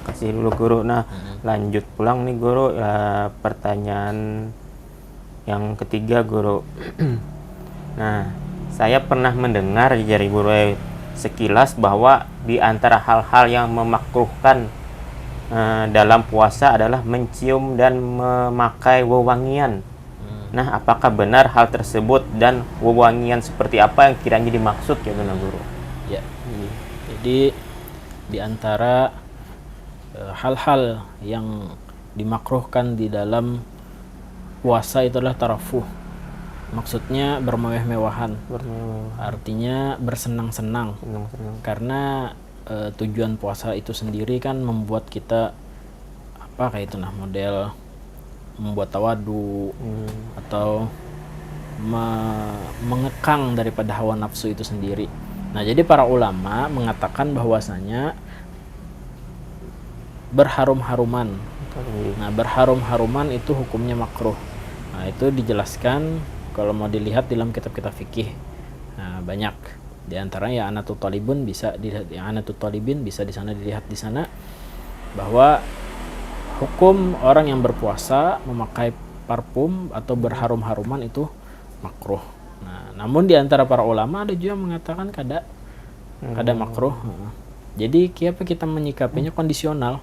Kasih dulu guru. Nah, lanjut pulang nih guru. Pertanyaan yang ketiga guru. Nah, saya pernah mendengar dari guru sekilas bahwa di antara hal-hal yang memakruhkan dalam puasa adalah mencium dan memakai wewangian. Nah, apakah benar hal tersebut dan wewangian seperti apa yang kiranya dimaksud ya guru? Ya. Jadi di antara hal-hal yang dimakruhkan di dalam puasa itu adalah tarafuh. Maksudnya bermewah-mewahan. Artinya bersenang-senang. Karena tujuan puasa itu sendiri kan membuat kita kayak itu model membuat tawadu atau mengekang daripada hawa nafsu itu sendiri. Nah, jadi para ulama mengatakan bahwasanya berharum-haruman. Nah, berharum-haruman itu hukumnya makruh. Nah, itu dijelaskan kalau mau dilihat dalam kitab-kitab fikih. Nah, banyak. Di antaranya Anatul Talibin bisa di sana dilihat di sana bahwa hukum orang yang berpuasa memakai parfum atau berharum-haruman itu makruh. Nah, namun di antara para ulama ada juga yang mengatakan kada makruh. Jadi kita menyikapinya kondisional.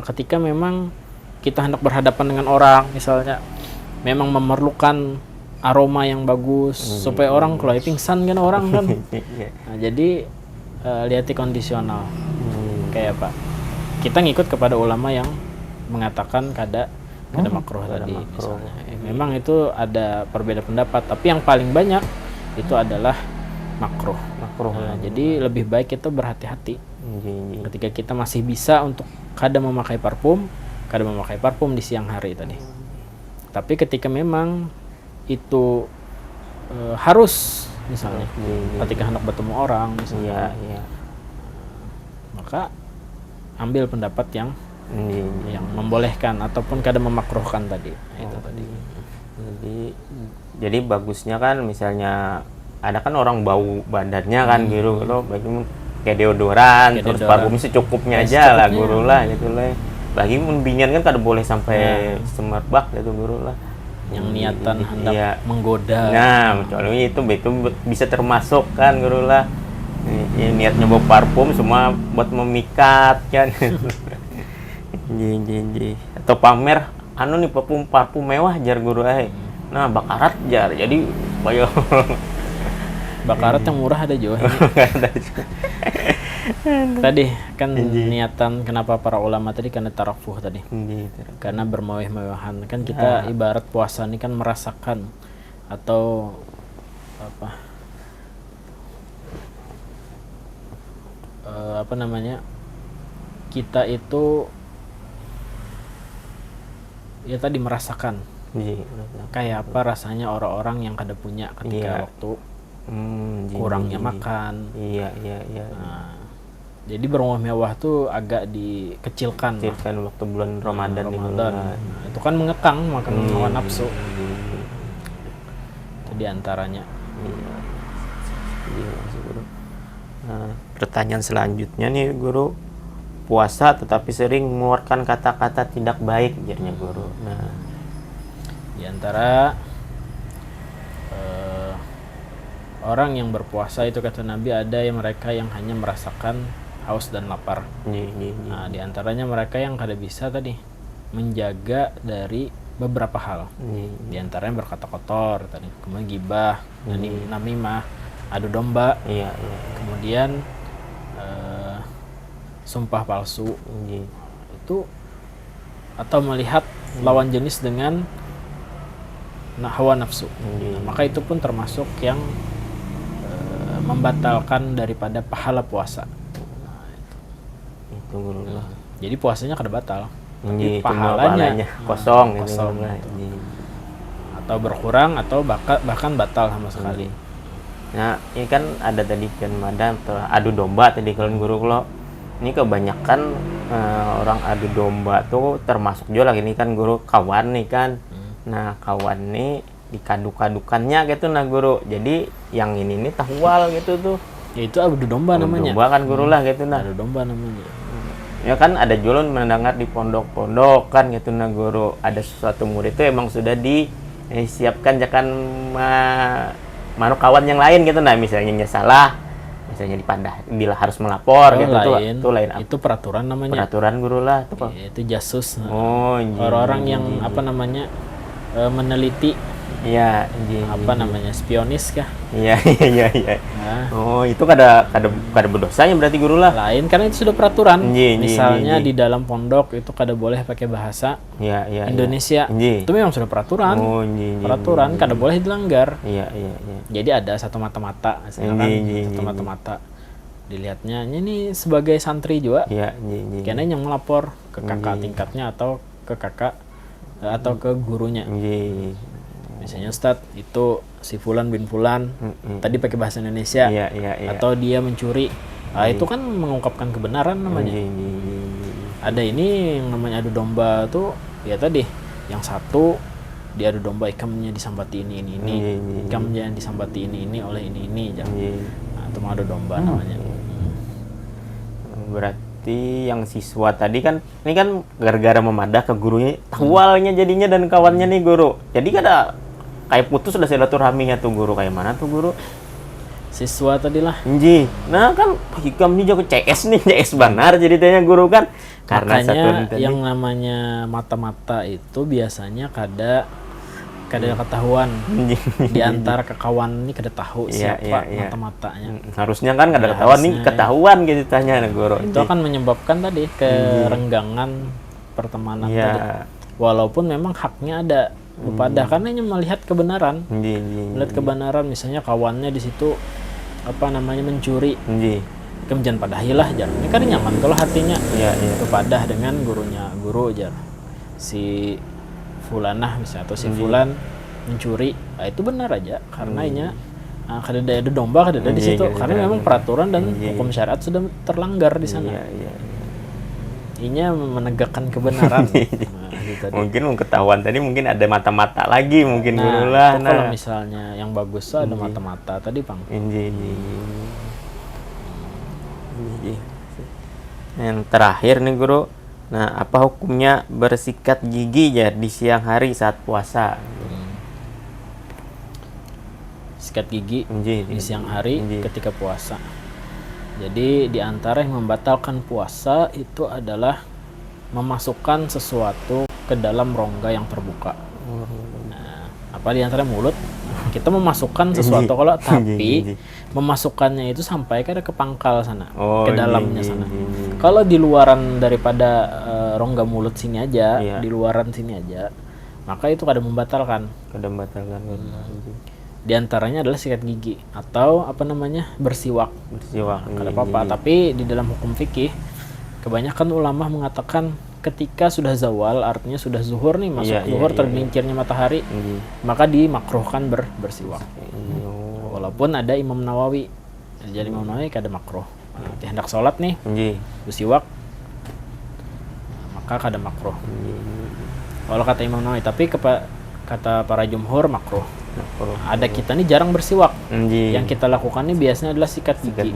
Ketika memang kita hendak berhadapan dengan orang, misalnya memang memerlukan aroma yang bagus supaya orang kalau pingsan kan orang kan. Nah, jadi lihat kondisional. Kayak apa? Kita ngikut kepada ulama yang mengatakan kada makruh tadi misalnya. Memang itu ada perbedaan pendapat, tapi yang paling banyak itu adalah makruh. Nah, jadi lebih baik kita berhati-hati. Ketika kita masih bisa untuk kada memakai parfum di siang hari tadi. Tapi ketika memang itu harus misalnya ketika hendak bertemu orang misalnya, maka ambil pendapat yang membolehkan ataupun kada memakruhkan tadi. Itu tadi. Jadi bagusnya kan misalnya ada kan orang bau badannya kan guru, kalau bagi kayak deodoran, terus parfum secukupnya aja lah guru lah gitu lah. Bagi membinyan kan kada boleh sampai semerbak gitu guru lah. Yang niatan hendak menggoda. Nah, kecuali itu bisa termasuk kan guru lah. Niatnya bawa parfum semua buat memikat kan. Atau pamer nih parfum mewah jar guru Nah, bakarat jar. Jadi bayo bakarat yang murah ada juga. Tadi kan niatan kenapa para ulama tadi karena tarafuh tadi. Karena bermewah-mewahan. Kan kita ibarat puasa ini kan merasakan atau kita itu ya tadi merasakan kayak apa rasanya orang-orang yang kada punya ketika waktu kurangnya makan. Nah, jadi bermewah tuh agak dikecilkan waktu bulan Ramadan. Nah, itu kan mengekang makan hawa nafsu. Itu diantaranya. Nah, pertanyaan selanjutnya nih guru, puasa tetapi sering mengeluarkan kata-kata tidak baik jadinya guru. Nah, diantara orang yang berpuasa itu kata Nabi ada yang mereka yang hanya merasakan haus dan lapar. Nah, diantaranya mereka yang kada bisa tadi menjaga dari beberapa hal. Diantaranya berkata kotor tadi, kemudian gibah, namimah, adu domba, kemudian sumpah palsu, itu atau melihat lawan jenis dengan hawa nafsu. Nah, maka itu pun termasuk yang membatalkan daripada pahala puasa. Nah, itu guru lah. Jadi puasanya kada batal, tapi pahalanya kosong gitu. Atau berkurang atau bahkan batal sama sekali. Nah, ini kan ada tadi kan ada adu domba tadi kalau guru kalau ini kebanyakan orang adu domba tuh termasuk juga lagi nih kan guru kawan nih kan. Nah kawan nih dikaduk-kadukannya gitu nah guru. Jadi yang ini nih tahwal gitu tuh. Ya itu adu domba namanya. Domba kan guru lah gitu nah. Adu domba namanya. Ya kan ada julun mendengar di pondok-pondok kan gitu nah guru. Ada sesuatu murid itu emang sudah disiapkan jangan manuk kawan yang lain gitu nah, misalnya salah, misalnya dipandah bila harus melapor gitu lain. Itu lain. Itu peraturan namanya. Peraturan guru lah itu, Pak. Itu jasus. Oh, orang-orang yang apa namanya meneliti. Iya, apa namanya, spionis kah? Iya. Nah, Oh, itu kada berdosanya berarti guru lah. lain karena itu sudah peraturan. Misalnya Iya. di dalam pondok itu kada boleh pakai bahasa Iya. Indonesia. Iya. Itu memang sudah peraturan. Oh, iya. Peraturan kada boleh dilanggar. Iya. Jadi ada satu mata-mata, misalnya kan, satu mata-mata. Dilihatnya ini sebagai santri juga. Iya. Karena yang melapor ke kakak tingkatnya atau ke kakak atau ke gurunya. Iya. Misalnya Ustadz, itu si Fulan bin Fulan tadi pakai bahasa Indonesia. Iya. Atau dia mencuri. Nah, itu kan mengungkapkan kebenaran namanya. Ada ini yang namanya adu domba tuh, ya tadi yang satu dia adu domba ikamnya disambati ini. Ikamnya disambati ini oleh ini. Nah, itu adu domba namanya. Berarti yang siswa tadi kan, ini kan gara-gara memadah ke gurunya, tahwalnya jadinya dan kawannya nih guru. Jadi kada kayak putus sudah silaturahminya tuh guru, kayak mana tuh guru? Siswa tadi lah. Nah kan hikam nih jago CS nih, CS benar jadi tanya guru kan. Karena makanya yang namanya mata-mata itu biasanya kada ketahuan. Di antara kekawan ini kada tahu siapa mata-matanya. Harusnya kan kada ketahuan nih, ketahuan gitu tanya guru. Itu akan menyebabkan tadi kerenggangan pertemanan tadi. Walaupun memang haknya ada kepada karena hanya melihat kebenaran. Melihat kebenaran, misalnya kawannya di situ apa namanya mencuri. Kemudian padahilah jar. Ini kan nyaman kalau hatinya. Kepadah dengan gurunya, guru jar. Si Fulanah misalnya atau si Fulan mencuri. Nah, itu benar aja karena kada ada domba, kada ada di situ karena memang peraturan dan hukum syariat sudah terlanggar di sana. Inya menegakkan kebenaran. Mungkin ketahuan tadi mungkin ada mata-mata lagi mungkin guru lah. Kalau misalnya yang bagus tuh ada mata-mata tadi, Bang. Yang terakhir nih guru. Nah, apa hukumnya bersikat gigi ya di siang hari saat puasa? Sikat gigi di siang hari ketika puasa. Jadi di antara yang membatalkan puasa itu adalah memasukkan sesuatu ke dalam rongga yang terbuka. Nah, apa di antara mulut? Kita memasukkan sesuatu kalau tapi memasukkannya itu sampai ke pangkal sana, ke dalamnya sana. Kalau di luaran daripada rongga mulut sini aja, di luaran sini aja, maka itu kada membatalkan. Di antaranya adalah sikat gigi atau apa namanya bersiwak. Kada apa-apa, tapi di dalam hukum fikih kebanyakan ulama mengatakan ketika sudah zawal, artinya sudah zuhur nih, masuk zuhur tergelincirnya matahari, maka dimakruhkan bersiwak. Walaupun ada Imam Nawawi, jadi Imam Nawawi kada makruh. Hendak sholat nih, bersiwak, maka kada makruh. Kalau kata Imam Nawawi, tapi kata para jumhur makruh. Ada kita nih jarang bersiwak. Yang kita lakukan ini biasanya adalah sikat gigi.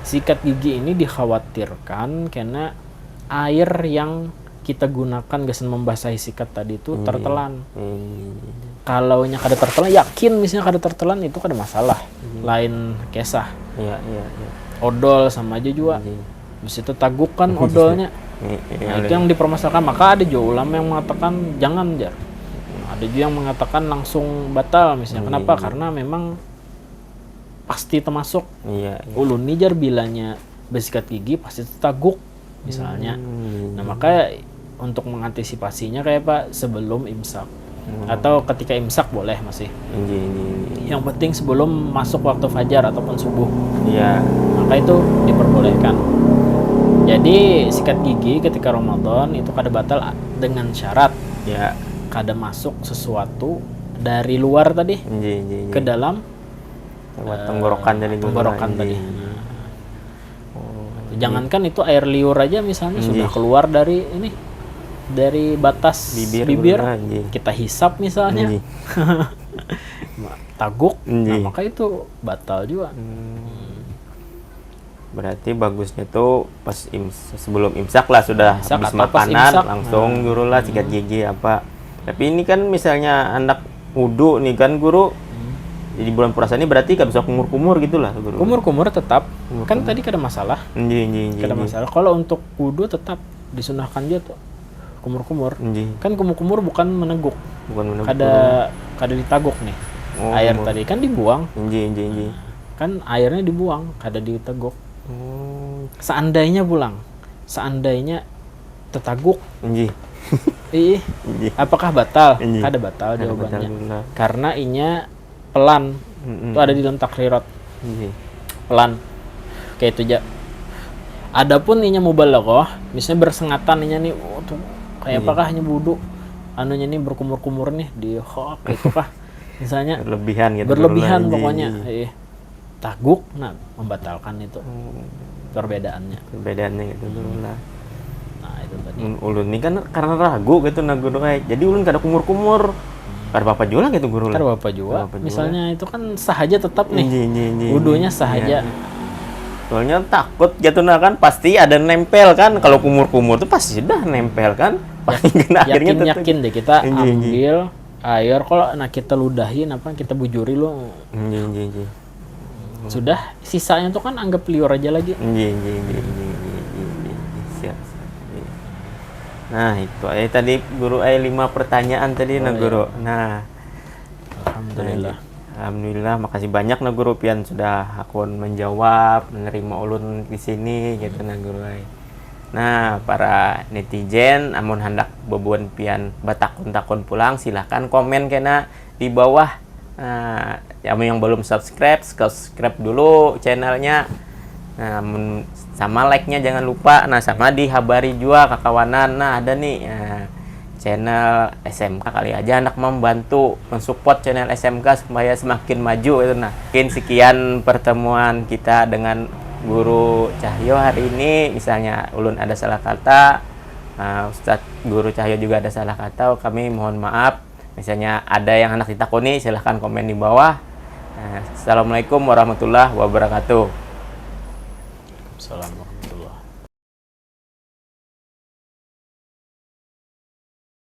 Sikat gigi ini dikhawatirkan karena air yang kita gunakan gasan membasahi sikat tadi itu tertelan. Kalau nya kada tertelan, yakin misalnya kada tertelan itu kada masalah. Lain kisah. Odol sama aja juga. Habis itu taguk kan odolnya. Nah, itu yang dipermasalahkan. Maka ada juga ulama yang mengatakan jangan jar. Ada juga yang mengatakan langsung batal misalnya. Kenapa? Karena memang pasti termasuk. Ulun nijar bilanya bersikat gigi pasti taguk misalnya. Nah, maka untuk mengantisipasinya kayak Pak sebelum imsak atau ketika imsak boleh masih. Yang penting sebelum masuk waktu fajar ataupun subuh. Maka itu diperbolehkan. Jadi sikat gigi ketika Ramadan itu kada batal dengan syarat kada masuk sesuatu dari luar tadi ke dalam tenggorokan tadi. Tenggorokan tadi. Jangankan itu air liur aja misalnya sudah keluar dari ini, dari batas bibir, kita hisap misalnya, taguk, nah maka itu batal juga. Berarti bagusnya tuh pas sebelum imsak lah, sudah habis makanan langsung guru lah sikat gigi apa. Tapi ini kan misalnya anak wudu nih kan guru, jadi bulan puasa ini berarti gak bisa kumur-kumur gitu lah guru. Kumur-kumur tetap, kan tadi kada masalah. Kada masalah. Kalau untuk wudu tetap disunahkan dia tuh kumur-kumur. Kan kumur-kumur bukan meneguk. Kada ditaguk nih. Air tadi kan dibuang. Kan airnya dibuang, kada diteguk. Seandainya tetaguk. Apakah batal? Kada batal jawabannya. Karena inya pelan. Itu ada di dalam takrirat. Pelan. Kayak itu aja. Adapun inya mubalaghah, misalnya bersengatan inya nih, tuh kayak apakah hanya wudu? Anunya nih berkumur-kumur nih di itu kah? Misalnya berlebihan gitu. Berlebihan pokoknya. Taguk, nah membatalkan itu. Perbedaannya gitu dulu lah. Nah, itu tadi. Ulun ini kan karena ragu gitu nah guru kayak. Jadi ulun kada kumur-kumur. Kada apa juga gitu guru lah. Kada apa juga. Misalnya itu kan sahaja tetap nih. Wudunya sahaja. Soalnya takut gitu nah kan pasti ada nempel kan. Kalau kumur-kumur tuh pasti sudah nempel kan. Pasti kena akhirnya yakin deh kita ambil air, kalau kita ludahin kita bujuri lu. Sudah, sisanya tuh kan anggap liur aja lagi. Siap. Nah, itu tadi guru 5 pertanyaan tadi nah guru. Nah, Alhamdulillah, makasih banyak nah guru pian sudah akun menjawab, menerima ulun di sini gitu nah guru. Nah, para netizen amun hendak bebuan pian batakun-takun pulang silahkan komen kena di bawah. Nah, yang belum subscribe dulu channelnya. Nah, sama like-nya jangan lupa. Nah, sama dihabari juga ke kawanan. Nah, ada nih channel SMK kali aja anak membantu mensupport channel SMK supaya semakin maju itu. Nah, mungkin sekian pertemuan kita dengan Guru Cahyo hari ini. Misalnya ulun ada salah kata, Ustadz Guru Cahyo juga ada salah kata, kami mohon maaf. Misalnya ada yang hendak ditakuni, silahkan komen di bawah. Assalamualaikum warahmatullahi wabarakatuh. Assalamualaikum.